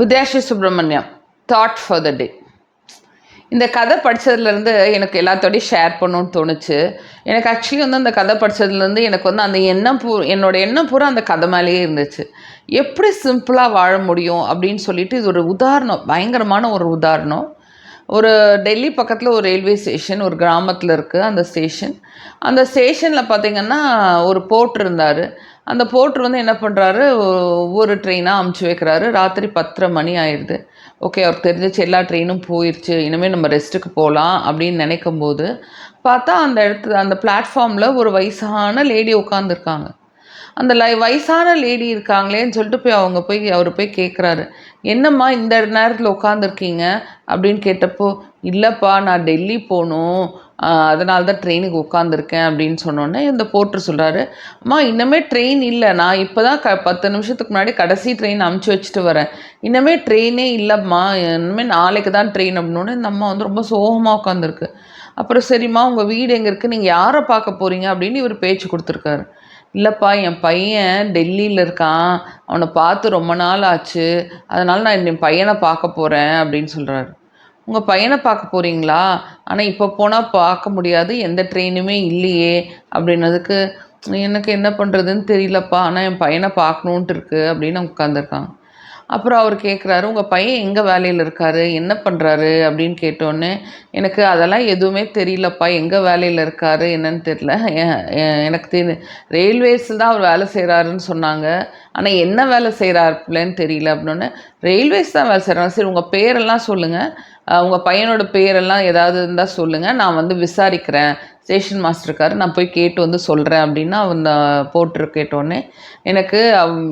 Vidyasri Subramaniam thought for the day. இந்த கதை படித்ததுலேருந்து எனக்கு எல்லாத்தோடையும் ஷேர் பண்ணணும்னு தோணுச்சு. எனக்கு ஆக்சுவலி அந்த கதை படித்ததுலேருந்து எனக்கு அந்த எண்ணம் என்னோடய எண்ணம் பூரா அந்த கதை மேலேயே இருந்துச்சு. எப்படி சிம்பிளாக வாழ முடியும் அப்படின்னு சொல்லிட்டு இது ஒரு உதாரணம், பயங்கரமான ஒரு உதாரணம். ஒரு டெல்லி பக்கத்தில் ஒரு ரயில்வே ஸ்டேஷன், ஒரு கிராமத்தில் இருக்குது அந்த ஸ்டேஷன். அந்த ஸ்டேஷனில் பார்த்திங்கன்னா ஒரு போர்ட்ரு இருந்தார். அந்த போர்ட்ரு என்ன பண்ணுறாரு, ஒவ்வொரு ட்ரெயினாக அமுச்சு வைக்கிறாரு. ராத்திரி 10:30 மணி ஆயிடுது. ஓகே, அவருக்கு தெரிஞ்சிச்சு எல்லா ட்ரெயினும் போயிடுச்சு, இனிமேல் நம்ம ரெஸ்ட்டுக்கு போகலாம் அப்படின்னு நினைக்கும்போது பார்த்தா அந்த பிளாட்ஃபார்மில் ஒரு வயசான லேடி உட்காந்துருக்காங்க. அந்த வயசான லேடி இருக்காங்களேன்னு சொல்லிட்டு அவர் போய் கேட்குறாரு, என்னம்மா இந்த நேரத்தில் உட்காந்துருக்கீங்க அப்படின்னு கேட்டப்போ, இல்லைப்பா நான் டெல்லி போகணும், அதனால தான் ட்ரெயினுக்கு உட்காந்துருக்கேன் அப்படின்னு சொன்னோன்னே இந்த போர்ட்ரு சொல்கிறாரு, அம்மா இன்னுமே ட்ரெயின் இல்லை, நான் இப்போ தான் 10 நிமிஷத்துக்கு முன்னாடி கடைசி ட்ரெயின் அமுச்சு வச்சுட்டு வரேன், இன்னுமே ட்ரெயினே இல்லைம்மா, இனிமேல் நாளைக்கு தான் ட்ரெயின் அப்படின்னோடனே இந்த அம்மா ரொம்ப சோகமாக உட்காந்துருக்கு. அப்புறம் சரிம்மா உங்கள் வீடு எங்கே இருக்குது, நீங்கள் யாரை பார்க்க போகிறீங்க அப்படின்னு இவர் பேச்சு கொடுத்துருக்காரு. இல்லைப்பா என் பையன் டெல்லியில் இருக்கான், அவனை பார்த்து ரொம்ப நாள் ஆச்சு, அதனால் நான் என் பையனை பார்க்க போகிறேன் அப்படின்னு சொல்கிறாரு. உங்கள் பையனை பார்க்க போகிறீங்களா, ஆனால் இப்போ போனால் பார்க்க முடியாது, எந்த ட்ரெயினுமே இல்லையே அப்படின்னதுக்கு, எனக்கு என்ன பண்ணுறதுன்னு தெரியலப்பா, ஆனால் என் பையனை பார்க்கணுன்ட்டு இருக்குது அப்படின்னு உட்காந்துருக்காங்க. அப்புறம் அவர் கேட்குறாரு, உங்கள் பையன் எங்கே வேலையில் இருக்கார், என்ன பண்ணுறாரு அப்படின்னு கேட்டோன்னே, எனக்கு அதெல்லாம் எதுவுமே தெரியலப்பா, எங்கே வேலையில் இருக்கார் என்னன்னு தெரியல, எனக்கு ரயில்வேஸில் தான் அவர் வேலை செய்கிறாருன்னு சொன்னாங்க, ஆனால் என்ன வேலை செய்கிறாருன்னு தெரியல அப்படின்னோடனே, ரயில்வேஸ் தான் வேலை செய்கிறாங்க, சரி உங்கள் பேரெல்லாம் சொல்லுங்கள், உங்கள் பையனோட பேரெல்லாம் ஏதாவது இருந்தால் சொல்லுங்கள், நான் விசாரிக்கிறேன், ஸ்டேஷன் மாஸ்டர் இருக்கார், நான் போய் கேட்டு சொல்கிறேன் அப்படின்னா போட்டு கேட்டோடனே, எனக்கு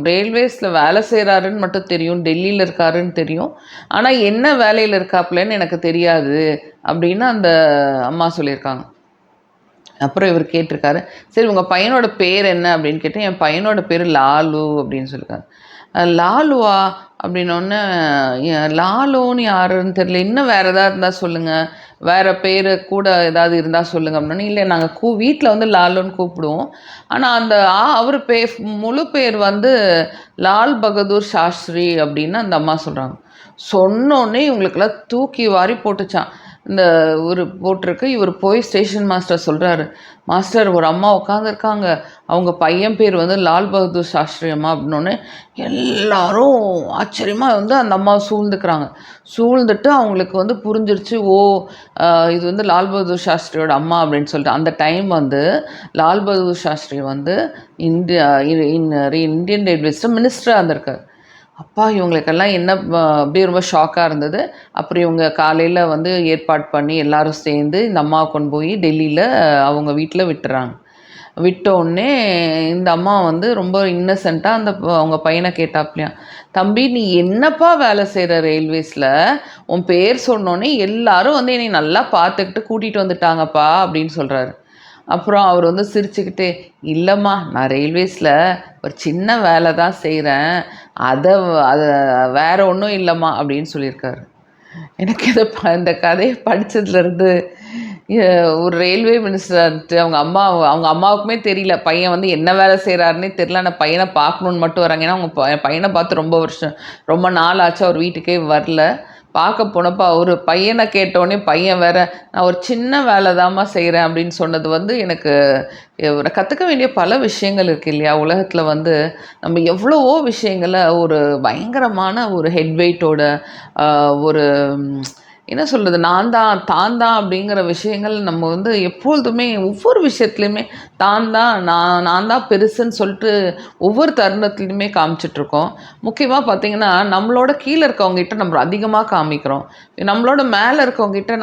ரயில்வேஸில் வேலை செய்கிறாருன்னு மட்டும் தெரியும், டெல்லியில் இருக்காருன்னு தெரியும், ஆனால் என்ன வேலையில் இருக்காப்புலன்னு எனக்கு தெரியாது அப்படின்னு அந்த அம்மா சொல்லியிருக்காங்க. அப்புறம் இவர் கேட்டிருக்காரு, சரி உங்கள் பையனோட பேர் என்ன அப்படின்னு கேட்டேன். என் பையனோட பேர் லாலு அப்படின்னு சொல்லியிருக்காரு. லாலுவா அப்படின்னோடனே, லாலுன்னு யாருன்னு தெரியல, இன்னும் வேறு எதாவது இருந்தால் சொல்லுங்கள், வேறு பேர் கூட ஏதாவது இருந்தால் சொல்லுங்கள் அப்படின்னோடனே, இல்லை நாங்கள் வீட்டில் லாலுன்னு கூப்பிடுவோம், ஆனால் அவர் முழு பேர் லால் பகதூர் சாஸ்திரி அப்படின்னு அந்த அம்மா சொல்கிறாங்க. சொன்னோன்னே இவங்களுக்கெல்லாம் தூக்கி வாரி போட்டுச்சான். இந்த போட்டிருக்கு. இவர் போய் ஸ்டேஷன் மாஸ்டர் சொல்கிறாரு, மாஸ்டர் ஒரு அம்மா உட்காந்துருக்காங்க, அவங்க பையன் பேர் லால் பகதூர் சாஸ்திரி அம்மா அப்படின்னோடனே எல்லாரும் ஆச்சரியமாக அந்த அம்மாவை சூழ்ந்துக்கிறாங்க. சூழ்ந்துட்டு அவங்களுக்கு புரிஞ்சிருச்சு, ஓ இது லால் பகதூர் சாஸ்திரியோட அம்மா அப்படின்னு சொல்லிட்டு. அந்த டைம் லால் பகதூர் சாஸ்திரி இந்தியன் ரயில்வேஸில் மினிஸ்டராக இருந்திருக்கார். அப்பா இவங்களுக்கெல்லாம் என்ன அப்படியே ரொம்ப ஷாக்காக இருந்தது. அப்புறம் இவங்க காலையில் ஏற்பாடு பண்ணி எல்லோரும் சேர்ந்து இந்த அம்மாவை கொண்டு போய் டெல்லியில் அவங்க வீட்டில் விட்டுறாங்க. விட்டோடனே இந்த அம்மா ரொம்ப இன்னசென்ட்டாக அவங்க பையனை கேட்டாப்லையா, தம்பி நீ என்னப்பா வேலை செய்கிற ரயில்வேஸில், உன் பேர் சொன்னோன்னே எல்லோரும் என்னை நல்லா பார்த்துக்கிட்டு கூட்டிகிட்டு வந்துட்டாங்கப்பா அப்படின்னு சொல்கிறாரு. அப்புறம் அவர் சிரிச்சுக்கிட்டு, இல்லைம்மா நான் ரயில்வேஸில் ஒரு சின்ன வேலை தான் செய்கிறேன், அதை வேறு ஒன்றும் இல்லைம்மா அப்படின்னு சொல்லியிருக்காரு. எனக்கு இந்த கதையை படித்ததுலேருந்து ஒரு ரயில்வே மினிஸ்டர்ட்டு அவங்க அம்மாவுக்குமே தெரியல, பையன் என்ன வேலை செய்கிறாருன்னே தெரியல, ஆனால் பையனை பார்க்கணுன்னு மட்டும் வராங்க. ஏன்னா அவங்க பையனை பார்த்து ரொம்ப நாள் ஆச்சு, அவர் வீட்டுக்கே வரல. பார்க்க போனப்போ அவர் பையனை கேட்டோடனே பையன் வேற, நான் ஒரு சின்ன வேலை தாம்மா செய்கிறேன் அப்படின்னு சொன்னது எனக்கு கற்றுக்க வேண்டிய பல விஷயங்கள் இருக்குது இல்லையா. உலகத்தில் நம்ம எவ்வளவோ விஷயங்களை ஒரு பயங்கரமான ஒரு ஹெட் வெயிட்டோட ஒரு என்ன சொல்கிறது, நான் தான் அப்படிங்கிற விஷயங்கள் நம்ம எப்பொழுதுமே ஒவ்வொரு விஷயத்துலையுமே நான் தான் பெருசுன்னு சொல்லிட்டு ஒவ்வொரு தருணத்துலையுமே காமிச்சிட்ருக்கோம். முக்கியமாக பார்த்திங்கன்னா நம்மளோட கீழே இருக்கவங்ககிட்ட நம்ம அதிகமாக காமிக்கிறோம், நம்மளோட மேலே இருக்கவங்ககிட்ட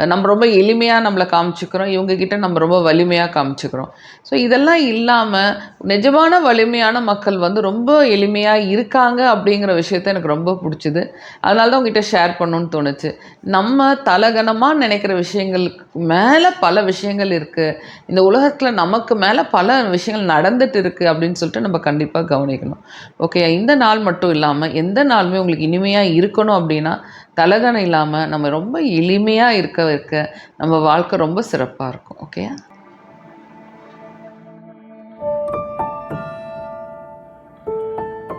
நம்ம ரொம்ப எளிமையாக நம்மளை காமிச்சிக்கிறோம், இவங்கக்கிட்ட நம்ம ரொம்ப வலிமையாக காமிச்சிக்கிறோம். ஸோ இதெல்லாம் இல்லாமல் நிஜமான வலிமையான மக்கள் ரொம்ப எளிமையாக இருக்காங்க அப்படிங்கிற விஷயத்த எனக்கு ரொம்ப பிடிச்சிது. அதனால தான் உங்ககிட்ட ஷேர் பண்ணணுன்னு தோணுச்சு. நம்ம தலகணமாக நினைக்கிற விஷயங்களுக்கு மேலே பல விஷயங்கள் இருக்குது, இந்த உலகத்தில் நமக்கு மேலே பல விஷயங்கள் நடந்துட்டு இருக்குது அப்படின்னு சொல்லிட்டு நம்ம கண்டிப்பாக கவனிக்கணும். ஓகே, இந்த நாள் மட்டும் இல்லாமல் எந்த நாளுமே உங்களுக்கு இனிமையாக இருக்கணும் அப்படின்னா தலகணம் இல்லாமல் நம்ம ரொம்ப எளிமையாக இருக்க நம்ம வாழ்க்கை ரொம்ப சிறப்பாக இருக்கும். ஓகே.